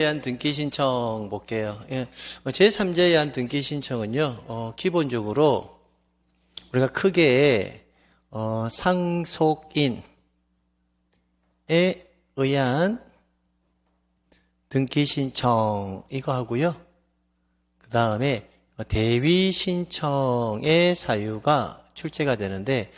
대한 등기 신청 볼게요. 예. 제3자에 대한 등기 신청은요, 기본적으로 우리가 크게 상속인에 의한 등기 신청 이거 하고요. 그 다음에 대위 신청의 사유가 출제가 되는데,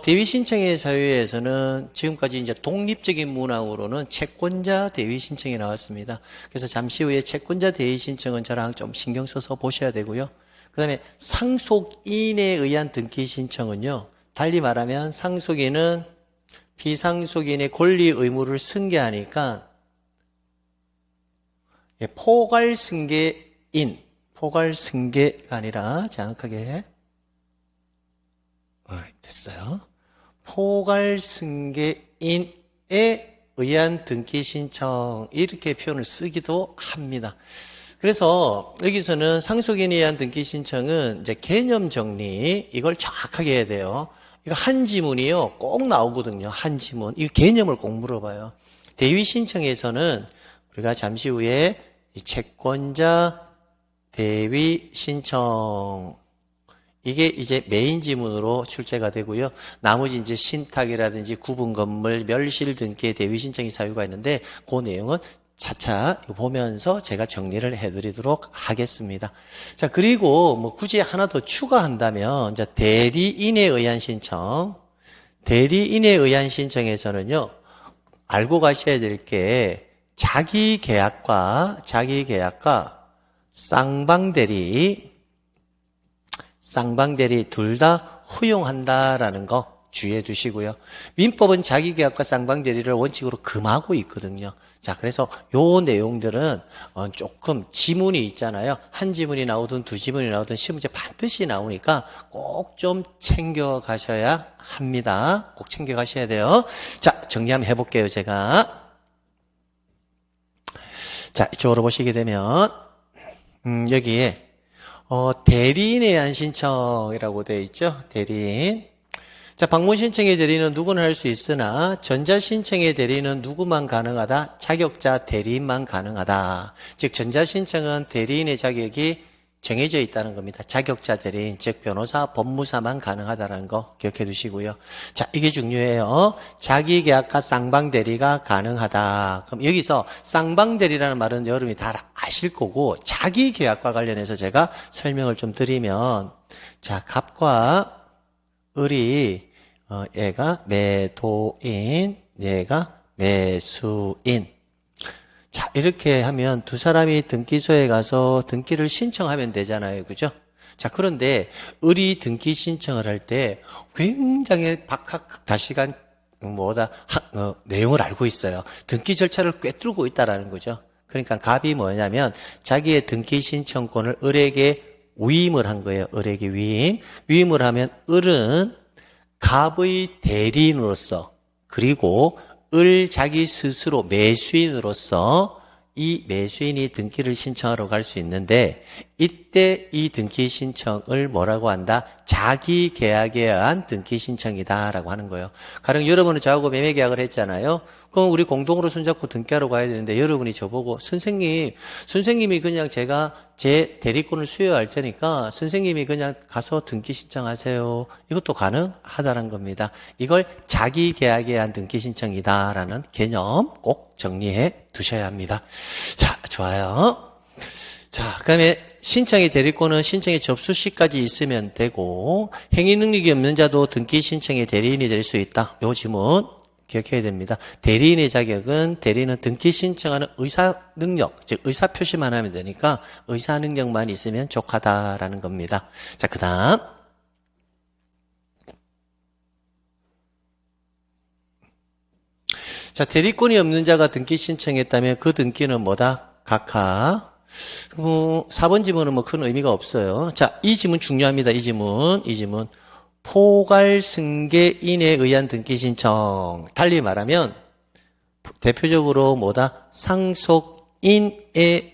대위 신청의 사유에서는 지금까지 이제 독립적인 문항으로는 채권자 대위 신청이 나왔습니다. 그래서 잠시 후에 채권자 대위 신청은 저랑 좀 신경 써서 보셔야 되고요. 그 다음에 상속인에 의한 등기 신청은요, 달리 말하면 상속인은 피상속인의 권리 의무를 승계하니까 포괄승계가 아니라 정확하게 됐어요. 포괄승계인에 의한 등기 신청 이렇게 표현을 쓰기도 합니다. 그래서 여기서는 상속인에 의한 등기 신청은 이제 개념 정리 이걸 정확하게 해야 돼요. 이거 한 지문이요 꼭 나오거든요. 한 지문 이 개념을 꼭 물어봐요. 대위 신청에서는 우리가 잠시 후에 이 채권자 대위 신청 이게 이제 메인 지문으로 출제가 되고요. 나머지 이제 신탁이라든지 구분 건물, 멸실 등기의 대위 신청의 사유가 있는데 그 내용은 차차 보면서 제가 정리를 해드리도록 하겠습니다. 자, 그리고 뭐 굳이 하나 더 추가한다면 이제 대리인에 의한 신청, 대리인에 의한 신청에서는요, 알고 가셔야 될 게 자기 계약과 쌍방대리 둘 다 허용한다라는 거 주의해 두시고요. 민법은 자기계약과 쌍방대리를 원칙으로 금하고 있거든요. 자, 그래서 요 내용들은 조금 지문이 있잖아요. 한 지문이 나오든 두 지문이 나오든 시험제 반드시 나오니까 꼭 좀 챙겨 가셔야 합니다. 꼭 챙겨 가셔야 돼요. 자, 정리 한번 해볼게요, 제가. 자, 이쪽으로 보시게 되면 여기에 대리인에 의한 신청이라고 되어 있죠. 대리인. 자, 방문 신청의 대리인은 누구나 할 수 있으나 전자 신청의 대리인은 누구만 가능하다? 자격자 대리인만 가능하다. 즉 전자 신청은 대리인의 자격이 정해져 있다는 겁니다. 자격자 대리인, 즉 변호사, 법무사만 가능하다는 거 기억해 두시고요. 자, 이게 중요해요. 자기계약과 쌍방대리가 가능하다. 그럼 여기서 쌍방대리라는 말은 여러분이 다 아실 거고 자기계약과 관련해서 제가 설명을 좀 드리면, 자, 갑과 을이 얘가 매도인, 얘가 매수인. 자, 이렇게 하면 두 사람이 등기소에 가서 등기를 신청하면 되잖아요. 그죠? 자, 그런데 을이 등기 신청을 할 때 굉장히 박학다식한 내용을 알고 있어요. 등기 절차를 꿰뚫고 있다라는 거죠. 그러니까 갑이 뭐냐면 자기의 등기 신청권을 을에게 위임을 한 거예요. 을에게 위임을 하면 을은 갑의 대리인으로서, 그리고 을 자기 스스로 매수인으로서 이 매수인이 등기를 신청하러 갈 수 있는데, 이때 이 등기 신청을 뭐라고 한다? 자기 계약에 의한 등기 신청이다라고 하는 거예요. 가령 여러분은 저하고 매매 계약을 했잖아요. 그럼 우리 공동으로 손잡고 등기하러 가야 되는데 여러분이 저보고 선생님이 그냥 제가 제 대리권을 수여할 테니까 선생님이 그냥 가서 등기 신청하세요. 이것도 가능하다는 겁니다. 이걸 자기 계약에 의한 등기 신청이다라는 개념 꼭 정리해 두셔야 합니다. 자, 좋아요. 자, 그 다음에 신청의 대리권은 신청의 접수 시까지 있으면 되고, 행위 능력이 없는 자도 등기 신청의 대리인이 될 수 있다. 요 지문 기억해야 됩니다. 대리인의 자격은 대리인은 등기 신청하는 의사 능력, 즉 의사 표시만 하면 되니까 의사 능력만 있으면 족하다라는 겁니다. 자, 그 다음. 자, 대리권이 없는 자가 등기 신청했다면 그 등기는 뭐다? 각하. 4번 지문은 뭐 큰 의미가 없어요. 자, 이 지문 중요합니다. 이 지문. 포괄승계인에 의한 등기 신청. 달리 말하면 대표적으로 뭐다? 상속인에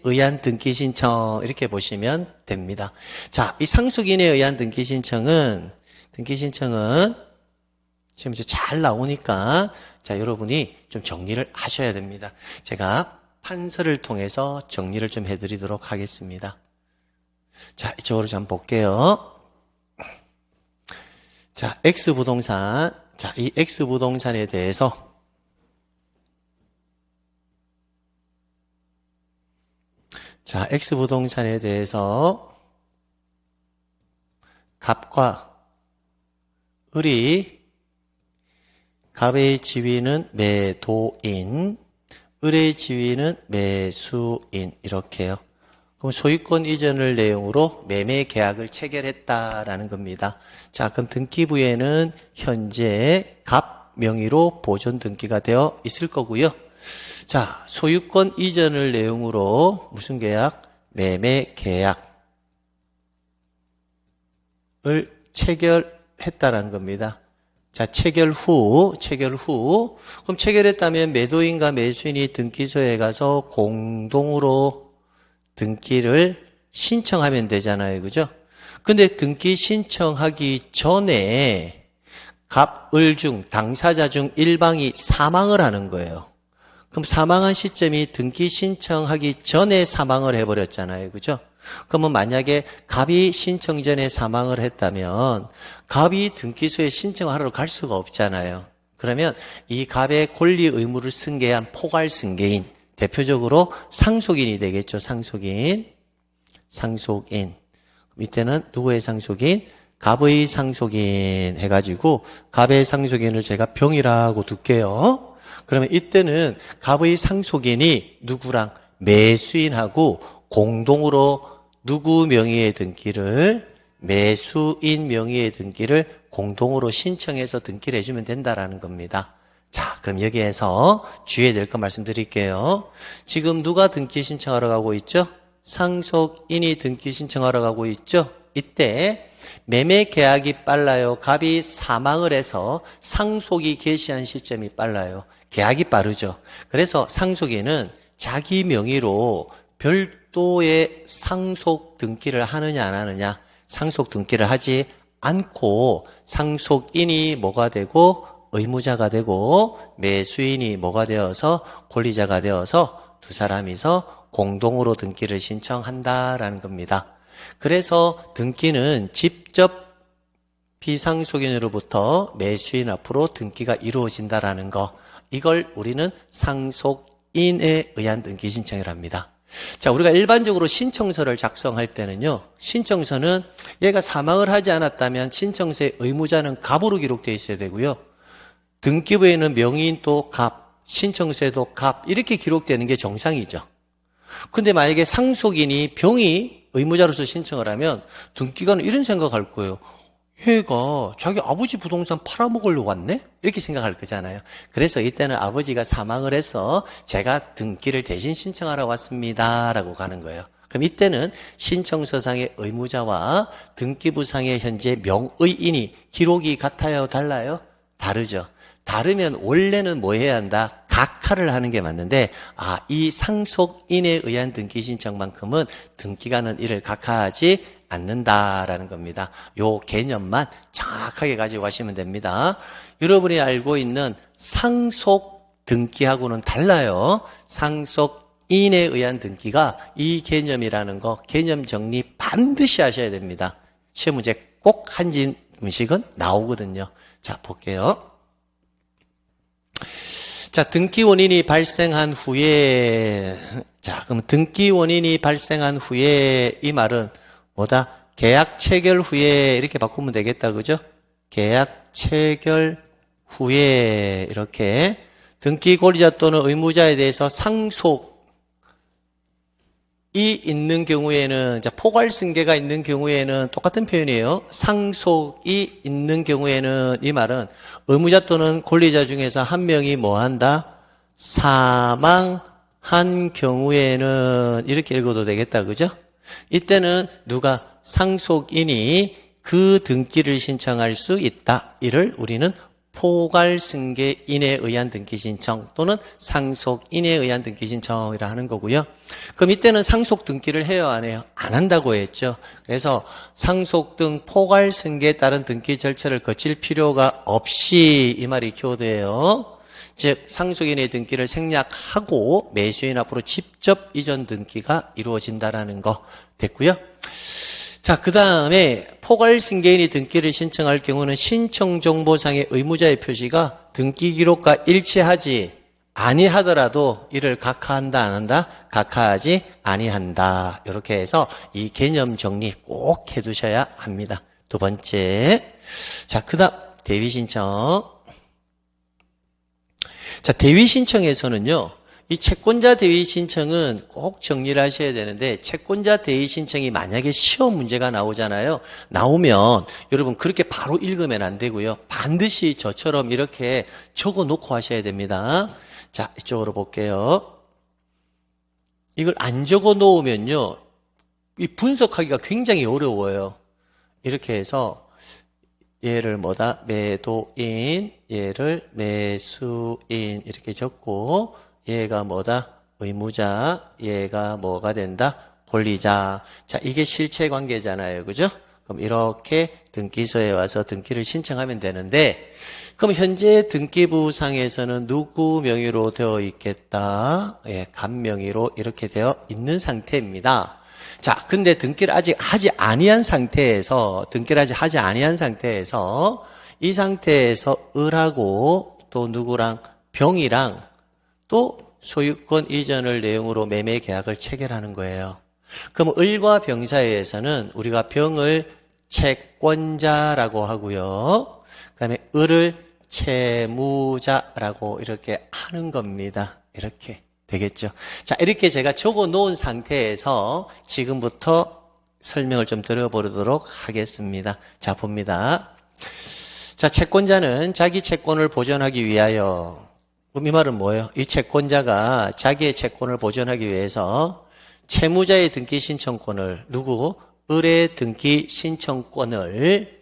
의한 등기 신청. 이렇게 보시면 됩니다. 자, 이 상속인에 의한 등기 신청은 지금 이제 잘 나오니까 자, 여러분이 좀 정리를 하셔야 됩니다. 제가 판서를 통해서 정리를 좀 해드리도록 하겠습니다. 자, 이쪽으로 좀 볼게요. 자, X부동산. 자, 이 X부동산에 대해서 X부동산에 대해서 갑과 을이, 갑의 지위는 매도인, 을의 지위는 매수인, 이렇게요. 그럼 소유권 이전을 내용으로 매매 계약을 체결했다라는 겁니다. 자, 그럼 등기부에는 현재 갑 명의로 보존 등기가 되어 있을 거고요. 자, 소유권 이전을 내용으로 무슨 계약? 매매 계약을 체결했다라는 겁니다. 자, 체결 후. 그럼 체결했다면 매도인과 매수인이 등기소에 가서 공동으로 등기를 신청하면 되잖아요. 그죠? 근데 등기 신청하기 전에 갑, 을 중, 당사자 중 일방이 사망을 하는 거예요. 그럼 사망한 시점이 등기 신청하기 전에 사망을 해버렸잖아요. 그죠? 그러면 만약에 갑이 신청 전에 사망을 했다면 갑이 등기소에 신청하러 갈 수가 없잖아요. 그러면 이 갑의 권리 의무를 승계한 포괄 승계인, 대표적으로 상속인이 되겠죠. 상속인. 이때는 누구의 상속인? 갑의 상속인 해가지고 갑의 상속인을 제가 병이라고 둘게요. 그러면 이때는 갑의 상속인이 누구랑? 매수인하고 공동으로 누구 명의의 등기를, 매수인 명의의 등기를 공동으로 신청해서 등기를 해주면 된다라는 겁니다. 자, 그럼 여기에서 주의해야 될 거 말씀드릴게요. 지금 누가 등기 신청하러 가고 있죠? 상속인이 등기 신청하러 가고 있죠? 이때 매매 계약이 빨라요? 갑이 사망을 해서 상속이 개시한 시점이 빨라요? 계약이 빠르죠. 그래서 상속인은 자기 명의로 별도의 상속 등기를 하느냐 안 하느냐, 상속 등기를 하지 않고 상속인이 뭐가 되고 의무자가 되고 매수인이 뭐가 되어서 권리자가 되어서 두 사람이서 공동으로 등기를 신청한다라는 겁니다. 그래서 등기는 직접 비상속인으로부터 매수인 앞으로 등기가 이루어진다라는 거, 이걸 우리는 상속인에 의한 등기 신청을 합니다. 자, 우리가 일반적으로 신청서를 작성할 때는요, 신청서는 얘가 사망을 하지 않았다면 신청서의 의무자는 갑으로 기록되어 있어야 되고요. 등기부에는 명의인 또 갑, 신청서에도 갑, 이렇게 기록되는 게 정상이죠. 근데 만약에 상속인이 병이 의무자로서 신청을 하면 등기관은 이런 생각할 거예요. 얘가 자기 아버지 부동산 팔아먹으려고 왔네? 이렇게 생각할 거잖아요. 그래서 이때는 아버지가 사망을 해서 제가 등기를 대신 신청하러 왔습니다 라고 가는 거예요. 그럼 이때는 신청서상의 의무자와 등기부상의 현재 명의인이 기록이 같아요? 달라요? 다르죠. 다르면 원래는 뭐 해야 한다? 각하를 하는 게 맞는데, 이 상속인에 의한 등기 신청만큼은 등기관은 이를 각하하지 않는다라는 겁니다. 요 개념만 정확하게 가지고 가시면 됩니다. 여러분이 알고 있는 상속 등기하고는 달라요. 상속인에 의한 등기가 이 개념이라는 거, 개념 정리 반드시 하셔야 됩니다. 시험 문제 꼭 한 문식은 나오거든요. 자, 볼게요. 자, 등기 원인이 발생한 후에, 자, 그럼 등기 원인이 발생한 후에 이 말은 뭐다? 계약 체결 후에 이렇게 바꾸면 되겠다. 그죠? 계약 체결 후에 이렇게 등기 권리자 또는 의무자에 대해서 상속이 있는 경우에는, 자, 포괄 승계가 있는 경우에는 똑같은 표현이에요. 상속이 있는 경우에는 이 말은 의무자 또는 권리자 중에서 한 명이 뭐 한다? 사망한 경우에는 이렇게 읽어도 되겠다. 그죠? 이때는 누가? 상속인이 그 등기를 신청할 수 있다. 이를 우리는 포괄승계인에 의한 등기 신청 또는 상속인에 의한 등기 신청이라 하는 거고요. 그럼 이때는 상속 등기를 해요, 안 해요? 안 한다고 했죠. 그래서 상속 등 포괄승계에 따른 등기 절차를 거칠 필요가 없이, 이 말이 키워드예요. 즉 상속인의 등기를 생략하고 매수인 앞으로 직접 이전 등기가 이루어진다라는 거 됐고요. 자, 그 다음에 포괄승계인이 등기를 신청할 경우는 신청정보상의 의무자의 표시가 등기 기록과 일치하지 아니하더라도 이를 각하한다 안 한다? 각하하지 아니한다. 이렇게 해서 이 개념 정리 꼭 해두셔야 합니다. 두 번째, 자, 그 다음 대위신청. 자, 대위신청에서는요, 이 채권자 대위 신청은 꼭 정리를 하셔야 되는데, 채권자 대위 신청이 만약에 시험 문제가 나오잖아요. 나오면 여러분 그렇게 바로 읽으면 안 되고요. 반드시 저처럼 이렇게 적어 놓고 하셔야 됩니다. 자, 이쪽으로 볼게요. 이걸 안 적어 놓으면요, 이 분석하기가 굉장히 어려워요. 이렇게 해서 얘를 뭐다? 매도인, 얘를 매수인 이렇게 적고, 얘가 뭐다? 의무자, 얘가 뭐가 된다? 권리자. 자, 이게 실체 관계잖아요. 그죠? 그럼 이렇게 등기소에 와서 등기를 신청하면 되는데, 그럼 현재 등기부상에서는 누구 명의로 되어 있겠다? 예, 간 명의로 이렇게 되어 있는 상태입니다. 자, 근데 등기를 아직 하지 아니한 상태에서, 이 상태에서 을하고 또 누구랑 병이랑 또 소유권 이전을 내용으로 매매 계약을 체결하는 거예요. 그럼 을과 병 사이에서는 우리가 병을 채권자라고 하고요. 그다음에 을을 채무자라고 이렇게 하는 겁니다. 이렇게 되겠죠. 자, 이렇게 제가 적어 놓은 상태에서 지금부터 설명을 좀 드려보도록 하겠습니다. 자, 봅니다. 자, 채권자는 자기 채권을 보존하기 위하여, 그럼 이 말은 뭐예요? 이 채권자가 자기의 채권을 보존하기 위해서 채무자의 등기 신청권을, 을의 등기 신청권을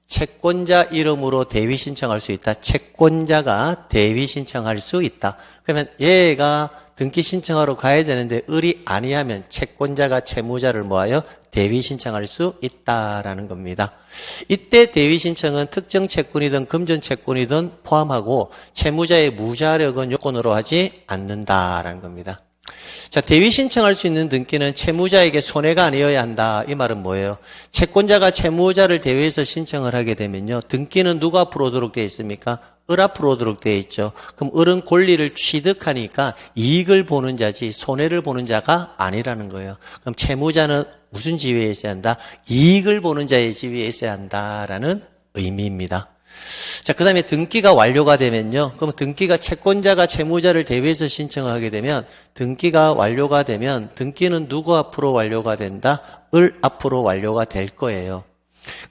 채권자 이름으로 대위 신청할 수 있다. 채권자가 대위 신청할 수 있다. 그러면 얘가 등기 신청하러 가야 되는데 을이 아니하면 채권자가 채무자를 모아요 대위 신청할 수 있다라는 겁니다. 이때 대위 신청은 특정 채권이든 금전 채권이든 포함하고 채무자의 무자력은 요건으로 하지 않는다라는 겁니다. 자, 대위 신청할 수 있는 등기는 채무자에게 손해가 아니어야 한다. 이 말은 뭐예요? 채권자가 채무자를 대위해서 신청을 하게 되면요, 등기는 누가 앞으로 오도록 되어 있습니까? 을 앞으로 오도록 되어 있죠. 그럼 을은 권리를 취득하니까 이익을 보는 자지 손해를 보는 자가 아니라는 거예요. 그럼 채무자는 무슨 지위에 있어야 한다? 이익을 보는 자의 지위에 있어야 한다라는 의미입니다. 자, 그 다음에 등기가 완료가 되면요. 그럼 등기가 채권자가 채무자를 대위해서 신청을 하게 되면 등기가 완료가 되면 등기는 누구 앞으로 완료가 된다? 을 앞으로 완료가 될 거예요.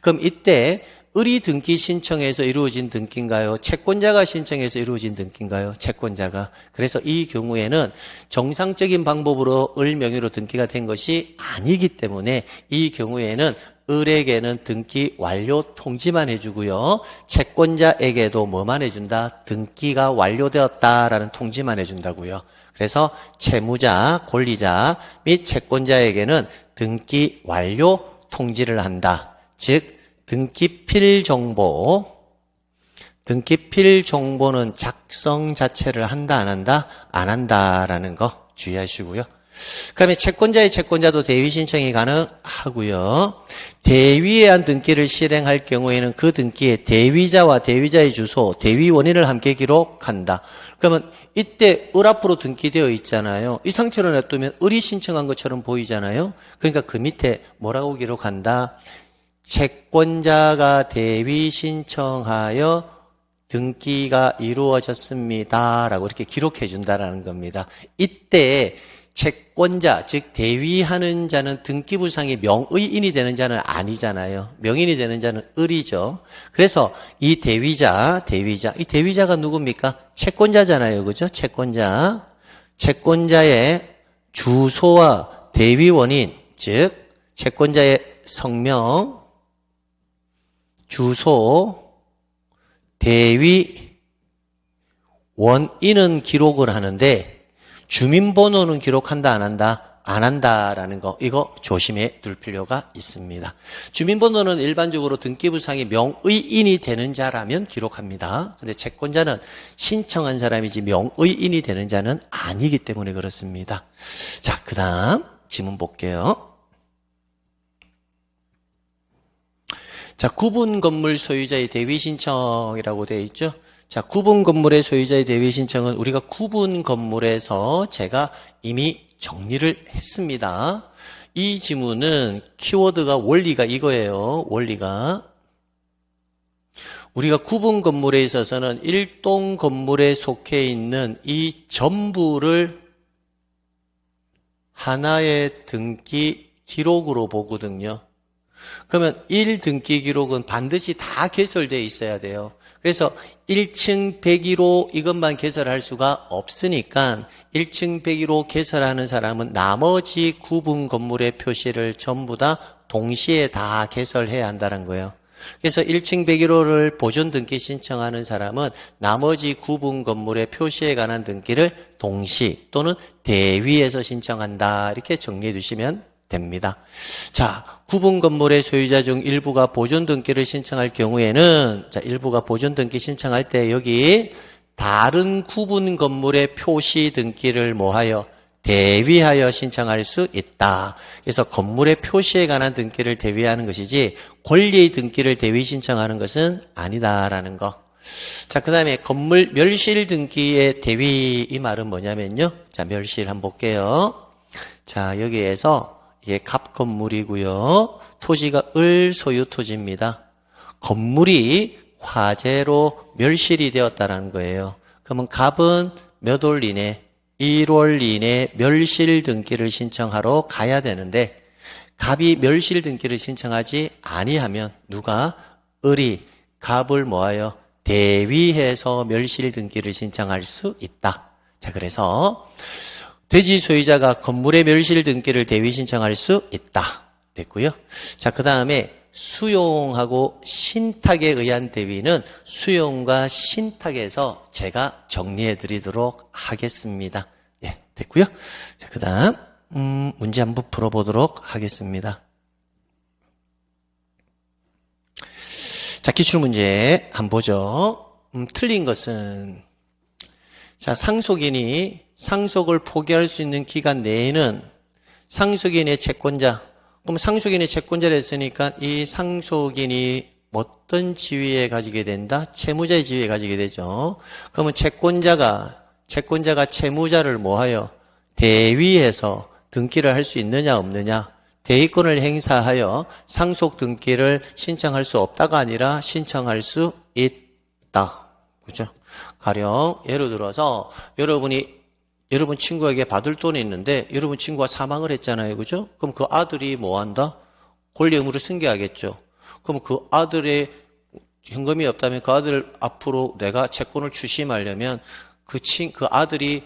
그럼 이때 을이 등기 신청해서 이루어진 등기인가요? 채권자가 신청해서 이루어진 등기인가요? 채권자가. 그래서 이 경우에는 정상적인 방법으로 을 명의로 등기가 된 것이 아니기 때문에 이 경우에는 을에게는 등기 완료 통지만 해주고요. 채권자에게도 뭐만 해준다? 등기가 완료되었다라는 통지만 해준다고요. 그래서 채무자, 권리자 및 채권자에게는 등기 완료 통지를 한다. 즉 등기필 정보는 작성 자체를 한다, 안 한다? 안 한다라는 거 주의하시고요. 그 다음에 채권자의 채권자도 대위 신청이 가능하고요. 대위에 한 등기를 실행할 경우에는 그 등기에 대위자와 대위자의 주소, 대위 원인을 함께 기록한다. 그러면 이때 을 앞으로 등기되어 있잖아요. 이 상태로 놔두면 을이 신청한 것처럼 보이잖아요. 그러니까 그 밑에 뭐라고 기록한다? 채권자가 대위 신청하여 등기가 이루어졌습니다. 라고 이렇게 기록해 준다라는 겁니다. 이때 채권자, 즉 대위하는 자는 등기부상의 명의인이 되는 자는 아니잖아요. 명인이 되는 자는 을이죠. 그래서 이 이 대위자가 누굽니까? 채권자잖아요. 그죠? 채권자의 주소와 대위 원인, 즉 채권자의 성명, 주소, 대위 원인은 기록을 하는데 주민번호는 기록한다 안 한다? 안 한다라는 거, 이거 조심해 둘 필요가 있습니다. 주민번호는 일반적으로 등기부상에 명의인이 되는 자라면 기록합니다. 근데 채권자는 신청한 사람이지 명의인이 되는 자는 아니기 때문에 그렇습니다. 자, 그 다음 지문 볼게요. 자, 구분 건물 소유자의 대위 신청이라고 되어 있죠. 자, 구분 건물의 소유자의 대위 신청은 우리가 구분 건물에서 제가 이미 정리를 했습니다. 이 지문은 키워드가 원리가 이거예요. 원리가. 우리가 구분 건물에 있어서는 일동 건물에 속해 있는 이 전부를 하나의 등기 기록으로 보거든요. 그러면 1등기 기록은 반드시 다 개설되어 있어야 돼요. 그래서 1층 101호 이것만 개설할 수가 없으니까 1층 101호 개설하는 사람은 나머지 구분 건물의 표시를 전부 다 동시에 다 개설해야 한다는 거예요. 그래서 1층 101호를 보존 등기 신청하는 사람은 나머지 구분 건물의 표시에 관한 등기를 동시 또는 대위에서 신청한다. 이렇게 정리해 두시면 됩니다. 자, 구분 건물의 소유자 중 일부가 보존 등기를 신청할 경우에는, 자, 일부가 보존 등기 신청할 때 여기 다른 구분 건물의 표시 등기를 뭐하여 대위하여 신청할 수 있다. 그래서 건물의 표시에 관한 등기를 대위하는 것이지 권리의 등기를 대위 신청하는 것은 아니다라는 거. 자, 그 다음에 건물 멸실 등기의 대위, 이 말은 뭐냐면요. 자, 멸실 한번 볼게요. 자, 여기에서 이게 갑 건물이고요. 토지가 을 소유 토지입니다. 건물이 화재로 멸실이 되었다는 거예요. 그러면 갑은 몇 월 이내? 1월 이내 멸실 등기를 신청하러 가야 되는데 갑이 멸실 등기를 신청하지 아니하면 누가? 을이 갑을 뭐하여? 대위해서 멸실 등기를 신청할 수 있다. 자, 그래서 대지 소유자가 건물의 멸실 등기를 대위 신청할 수 있다. 됐고요. 자, 그 다음에 수용하고 신탁에 의한 대위는 수용과 신탁에서 제가 정리해 드리도록 하겠습니다. 예, 됐고요. 자, 그 다음 문제 한번 풀어보도록 하겠습니다. 자, 기출문제 한번 보죠. 틀린 것은, 자, 상속인이 상속을 포기할 수 있는 기간 내에는 상속인의 채권자, 그럼 상속인의 채권자를 했으니까 이 상속인이 어떤 지위에 가지게 된다? 채무자의 지위에 가지게 되죠. 그러면 채권자가 채무자를 뭐하여? 대위해서 등기를 할 수 있느냐 없느냐? 대위권을 행사하여 상속 등기를 신청할 수 없다가 아니라 신청할 수 있다. 그죠? 가령 예를 들어서 여러분 친구에게 받을 돈이 있는데 여러분 친구가 사망을 했잖아요. 그죠? 그럼 그 아들이 뭐 한다? 권리 의무를 승계하겠죠. 그럼 그 아들의 현금이 없다면 그 아들 앞으로 내가 채권을 추심하려면 그 아들이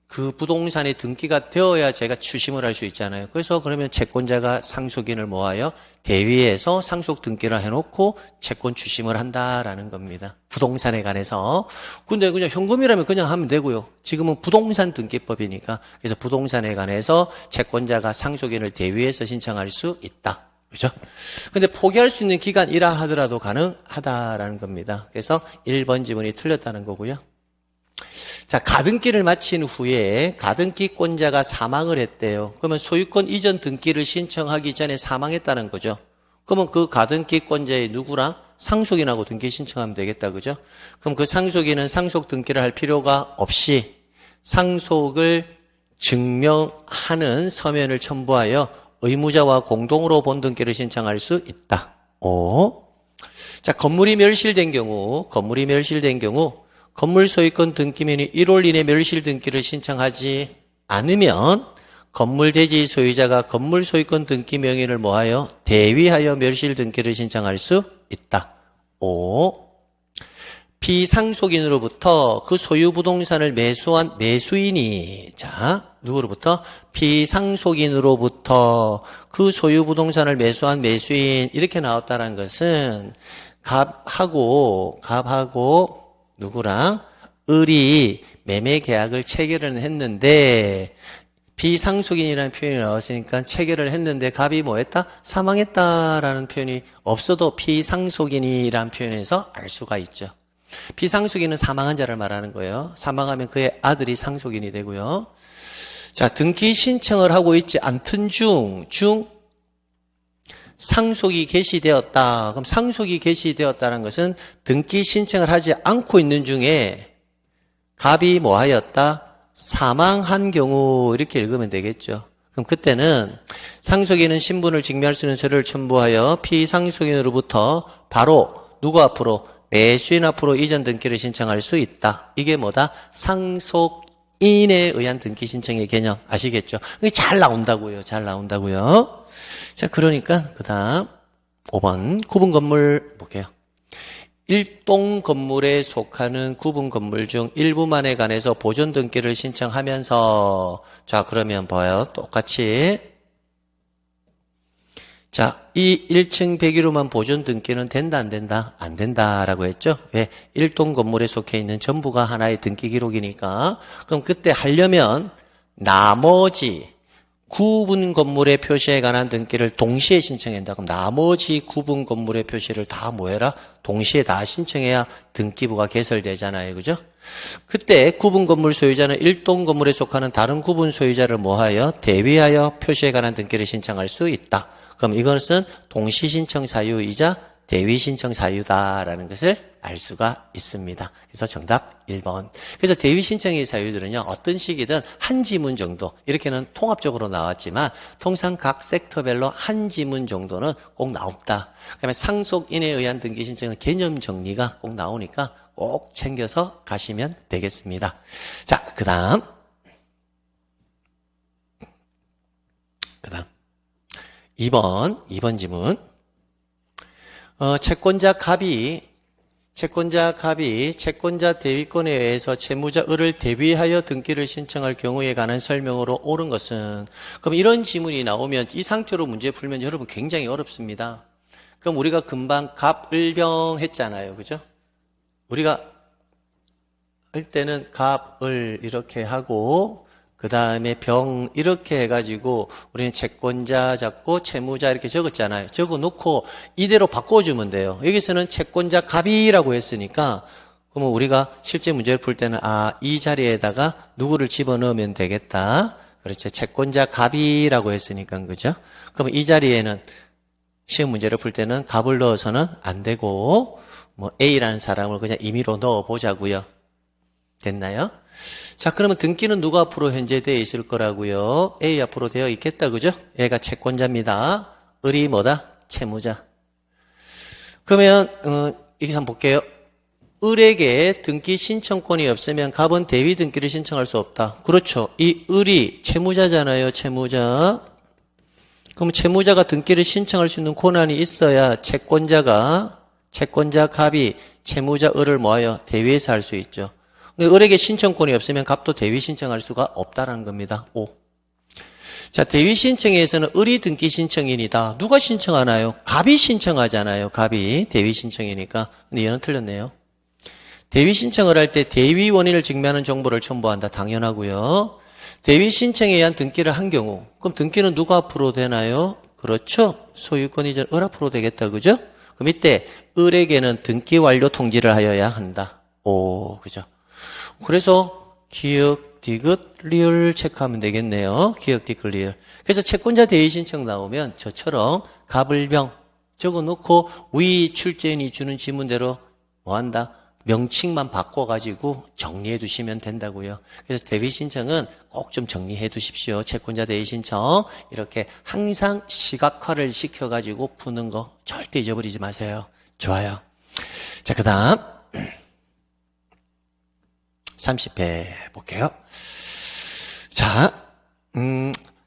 그 부동산에 등기가 되어야 제가 추심을 할 수 있잖아요. 그래서 그러면 채권자가 상속인을 모아요. 대위에서 상속 등기를 해놓고 채권 추심을 한다라는 겁니다. 부동산에 관해서. 근데 그냥 현금이라면 그냥 하면 되고요. 지금은 부동산 등기법이니까. 그래서 부동산에 관해서 채권자가 상속인을 대위에서 신청할 수 있다. 그죠? 근데 포기할 수 있는 기간이라 하더라도 가능하다라는 겁니다. 그래서 1번 지문이 틀렸다는 거고요. 자, 가등기를 마친 후에 가등기권자가 사망을 했대요. 그러면 소유권 이전 등기를 신청하기 전에 사망했다는 거죠. 그러면 그 가등기권자의 누구랑? 상속인하고 등기 신청하면 되겠다. 그죠? 그럼 그 상속인은 상속 등기를 할 필요가 없이 상속을 증명하는 서면을 첨부하여 의무자와 공동으로 본등기를 신청할 수 있다. 자, 건물이 멸실된 경우 건물 소유권 등기명의 1월 이내 멸실 등기를 신청하지 않으면 건물 대지 소유자가 건물 소유권 등기 명의를 뭐하여? 대위하여 멸실 등기를 신청할 수 있다. 피상속인으로부터 그 소유 부동산을 매수한 매수인이, 자, 누구로부터? 피상속인으로부터 그 소유 부동산을 매수한 매수인, 이렇게 나왔다는 것은 갑하고 누구랑? 을이 매매 계약을 체결을 했는데 비상속인이라는 표현이 나왔으니까 체결을 했는데 갑이 뭐 했다? 사망했다라는 표현이 없어도 비상속인이라는 표현에서 알 수가 있죠. 비상속인은 사망한 자를 말하는 거예요. 사망하면 그의 아들이 상속인이 되고요. 자, 등기 신청을 하고 있지 않던 중 상속이 개시되었다. 그럼 상속이 개시되었다는 것은 등기 신청을 하지 않고 있는 중에 갑이 뭐 하였다? 사망한 경우 이렇게 읽으면 되겠죠. 그럼 그때는 상속인은 신분을 증명할 수 있는 서류를 첨부하여 피상속인으로부터 바로 누구 앞으로? 매수인 앞으로 이전 등기를 신청할 수 있다. 이게 뭐다? 상속인에 의한 등기 신청의 개념 아시겠죠? 이게 잘 나온다고요. 잘 나온다고요. 자, 그러니까 그 다음 5번 구분 건물 볼게요. 일동 건물에 속하는 구분 건물 중 일부만에 관해서 보존 등기를 신청하면서 자, 그러면 봐요. 똑같이 자, 이 1층 101호만 보존 등기는 된다 안 된다? 안 된다라고 했죠. 왜? 일동 건물에 속해 있는 전부가 하나의 등기 기록이니까. 그럼 그때 하려면 나머지 구분 건물의 표시에 관한 등기를 동시에 신청한다. 그럼 나머지 구분 건물의 표시를 다 뭐해라? 동시에 다 신청해야 등기부가 개설되잖아요. 그죠? 그때 구분 건물 소유자는 일동 건물에 속하는 다른 구분 소유자를 뭐하여? 대위하여 표시에 관한 등기를 신청할 수 있다. 그럼 이것은 동시 신청 사유이자 대위 신청 사유다라는 것을 알 수가 있습니다. 그래서 정답 1번. 그래서 대위 신청의 사유들은요, 어떤 시기든 한 지문 정도, 이렇게는 통합적으로 나왔지만, 통상 각 섹터별로 한 지문 정도는 꼭 나온다. 그 다음에 상속인에 의한 등기 신청은 개념 정리가 꼭 나오니까 꼭 챙겨서 가시면 되겠습니다. 자, 그 다음. 2번 지문. 채권자 갑이 채권자 대위권에 의해서 채무자 을을 대위하여 등기를 신청할 경우에 관한 설명으로 옳은 것은, 그럼 이런 지문이 나오면 이 상태로 문제 풀면 여러분 굉장히 어렵습니다. 그럼 우리가 금방 갑을병 했잖아요. 그죠? 우리가 할 때는 갑을 이렇게 하고 그 다음에 병 이렇게 해가지고 우리는 채권자 잡고 채무자 이렇게 적었잖아요. 적어놓고 이대로 바꿔주면 돼요. 여기서는 채권자 갑이라고 했으니까 그러면 우리가 실제 문제를 풀 때는 이 자리에다가 누구를 집어넣으면 되겠다. 그렇죠. 채권자 갑이라고 했으니까 그죠? 그러면 이 자리에는 시험 문제를 풀 때는 갑을 넣어서는 안 되고 뭐 A라는 사람을 그냥 임의로 넣어보자고요. 됐나요? 자, 그러면 등기는 누구 앞으로 현재 되어 있을 거라고요? A 앞으로 되어 있겠다, 그죠? 얘가 채권자입니다. 을이 뭐다? 채무자. 그러면 여기서 한번 볼게요. 을에게 등기 신청권이 없으면 갑은 대위 등기를 신청할 수 없다. 그렇죠. 이 을이 채무자잖아요, 채무자. 그럼 채무자가 등기를 신청할 수 있는 권한이 있어야 채권자 갑이 채무자 을을 모아요 대위해서 할 수 있죠. 을에게 신청권이 없으면 갑도 대위 신청할 수가 없다라는 겁니다. 5. 자, 대위 신청에서는 을이 등기 신청인이다. 누가 신청하나요? 갑이 신청하잖아요. 갑이 대위 신청이니까. 근데 얘는 틀렸네요. 대위 신청을 할 때 대위 원인을 증명하는 정보를 첨부한다. 당연하고요. 대위 신청에 의한 등기를 한 경우, 그럼 등기는 누가 앞으로 되나요? 그렇죠. 소유권 이전 을 앞으로 되겠다. 그죠? 그럼 이때 을에게는 등기 완료 통지를 하여야 한다. 오, 그죠? 그래서 기역, 디귿, 리을 체크하면 되겠네요. 기역, 디귿, 리을. 그래서 채권자 대위 신청 나오면 저처럼 갑을병 적어놓고 위 출제인이 주는 지문대로 뭐한다? 명칭만 바꿔가지고 정리해 두시면 된다고요. 그래서 대위 신청은 꼭 좀 정리해 두십시오. 채권자 대위 신청 이렇게 항상 시각화를 시켜가지고 푸는 거 절대 잊어버리지 마세요. 좋아요. 자, 그 다음 30회 볼게요. 자,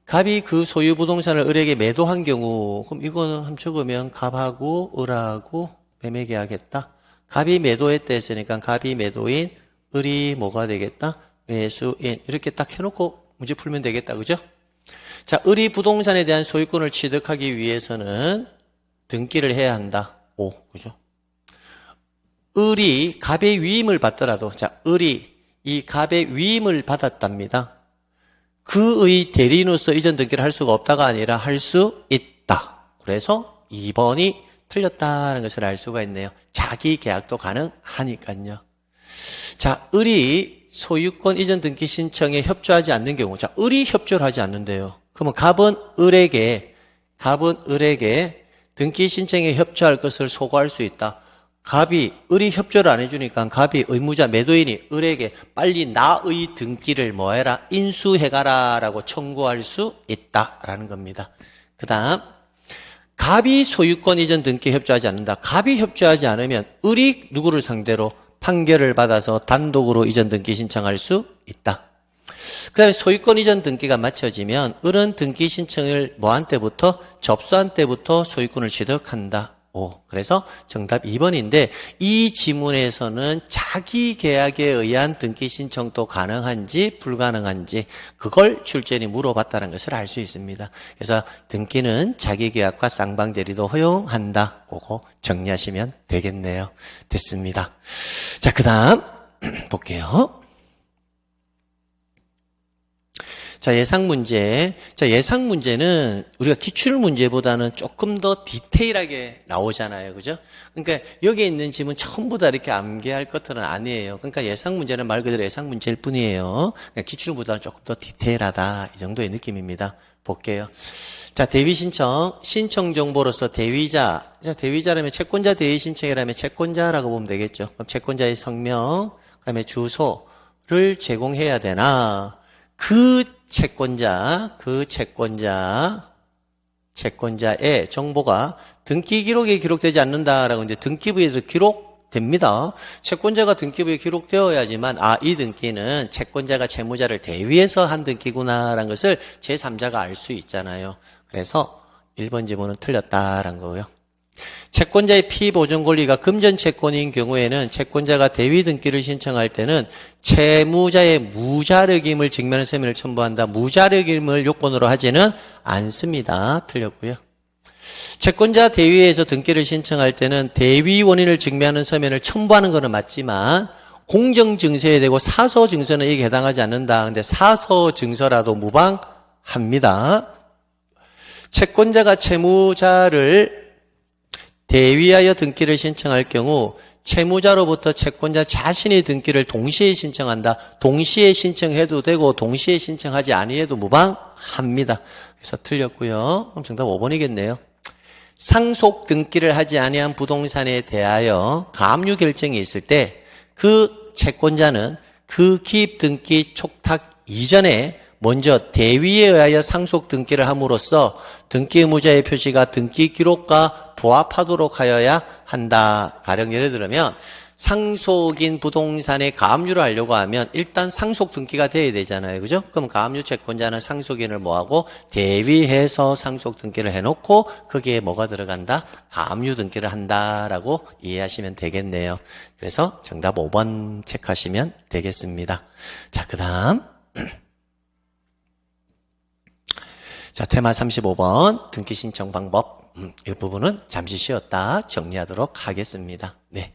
갑이 그 소유 부동산을 을에게 매도한 경우, 그럼 이거는 한번 적으면 갑하고 을하고 매매 계약했다. 갑이 매도했다 했으니까 갑이 매도인, 을이 뭐가 되겠다? 매수인. 이렇게 딱 해놓고 문제 풀면 되겠다. 그죠? 자, 을이 부동산에 대한 소유권을 취득하기 위해서는 등기를 해야 한다. 오, 그죠? 을이 갑의 위임을 받더라도, 자, 을이 이 갑의 위임을 받았답니다. 그의 대리인으로서 이전 등기를 할 수가 없다가 아니라 할 수 있다. 그래서 2번이 틀렸다는 것을 알 수가 있네요. 자기 계약도 가능하니까요. 자, 을이 소유권 이전 등기 신청에 협조하지 않는 경우, 자, 을이 협조를 하지 않는데요. 그러면 갑은 을에게 등기 신청에 협조할 것을 소구할 수 있다. 을이 협조를 안 해주니까 갑이 의무자 매도인이 을에게 빨리 나의 등기를 뭐해라? 인수해가라 라고 청구할 수 있다라는 겁니다. 그 다음, 갑이 소유권 이전 등기에 협조하지 않는다. 갑이 협조하지 않으면 을이 누구를 상대로 판결을 받아서 단독으로 이전 등기 신청할 수 있다. 그 다음에 소유권 이전 등기가 마쳐지면 을은 등기 신청을 뭐한 때부터? 접수한 때부터 소유권을 취득한다. 그래서 정답 2번인데 이 지문에서는 자기 계약에 의한 등기 신청도 가능한지 불가능한지 그걸 출제인이 물어봤다는 것을 알 수 있습니다. 그래서 등기는 자기 계약과 쌍방대리도 허용한다. 그거 정리하시면 되겠네요. 됐습니다. 자, 그 다음 볼게요. 자, 예상 문제. 자, 예상 문제는 우리가 기출 문제보다는 조금 더 디테일하게 나오잖아요. 그죠? 그러니까 여기에 있는 지문 전부 다 이렇게 암기할 것들은 아니에요. 그러니까 예상 문제는 말 그대로 예상 문제일 뿐이에요. 그러니까 기출보다는 조금 더 디테일하다. 이 정도의 느낌입니다. 볼게요. 자, 대위 신청 정보로서 대위자. 자, 대위자라면 채권자 대위 신청이라면 채권자라고 보면 되겠죠. 그럼 채권자의 성명, 그다음에 주소를 제공해야 되나? 그 채권자의 정보가 등기 기록에 기록되지 않는다라고 이제 등기부에도 기록됩니다. 채권자가 등기부에 기록되어야지만 이 등기는 채권자가 채무자를 대위해서 한 등기구나라는 것을 제3자가 알 수 있잖아요. 그래서 1번 지문은 틀렸다라는 거고요. 채권자의 피보존 권리가 금전 채권인 경우에는 채권자가 대위 등기를 신청할 때는 채무자의 무자력임을 증명하는 서면을 첨부한다. 무자력임을 요건으로 하지는 않습니다. 틀렸고요. 채권자 대위에서 등기를 신청할 때는 대위 원인을 증명하는 서면을 첨부하는 것은 맞지만 공정증서에 대고 사서증서는 이게 해당하지 않는다. 근데 사서증서라도 무방합니다. 채권자가 채무자를 대위하여 등기를 신청할 경우 채무자로부터 채권자 자신의 등기를 동시에 신청한다. 동시에 신청해도 되고 동시에 신청하지 아니해도 무방합니다. 그래서 틀렸고요. 그럼 정답 5번이겠네요. 상속 등기를 하지 아니한 부동산에 대하여 가압류 결정이 있을 때 그 채권자는 그 기입 등기 촉탁 이전에 먼저 대위에 의하여 상속 등기를 함으로써 등기 의무자의 표시가 등기 기록과 부합하도록 하여야 한다. 가령 예를 들면 상속인 부동산의 가압류를 하려고 하면 일단 상속 등기가 돼야 되잖아요. 그죠? 그럼 가압류 채권자는 상속인을 뭐하고 대위해서 상속 등기를 해놓고 거기에 뭐가 들어간다? 가압류 등기를 한다라고 이해하시면 되겠네요. 그래서 정답 5번 체크하시면 되겠습니다. 자, 그 다음 자, 테마 35번 등기 신청 방법 이 부분은 잠시 쉬었다 정리하도록 하겠습니다. 네.